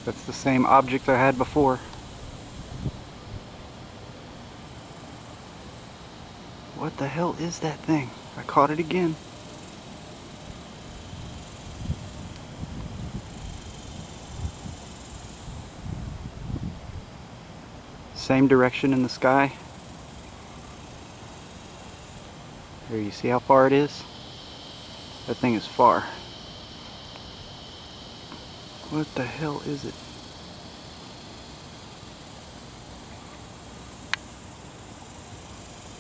That's the same object I had before. What the hell is that thing? I caught it again. Same direction in the sky. There, you see how far it is? That thing is far. What the hell is it?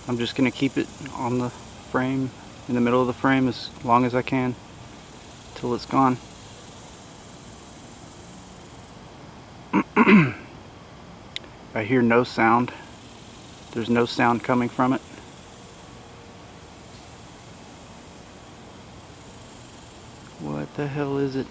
I'm just going to keep it on the frame, in the middle of the frame, as long as I can, till it's gone. I hear no sound. There's no sound coming from it. What the hell is it?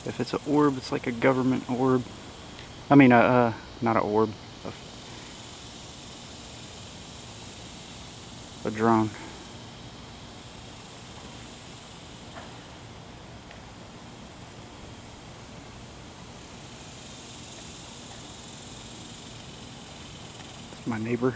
If it's an orb, it's like a government orb. I mean, not an orb. A drone. It's my neighbor.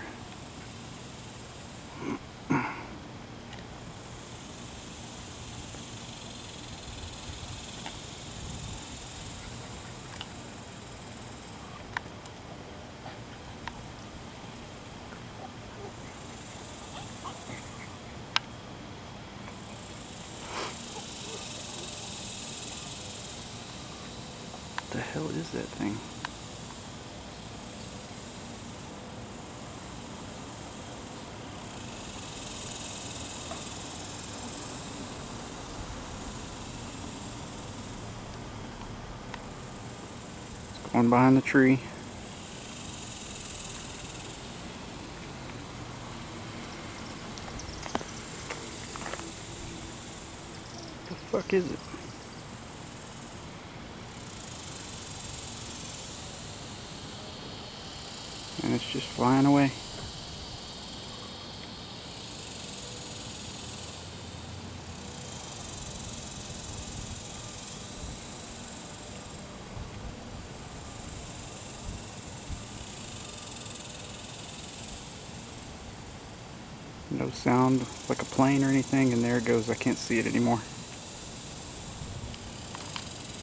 What the hell is that thing? It's going behind the tree. What the fuck is it? And it's just flying away. No sound like a plane or anything, and there it goes. I can't see it anymore.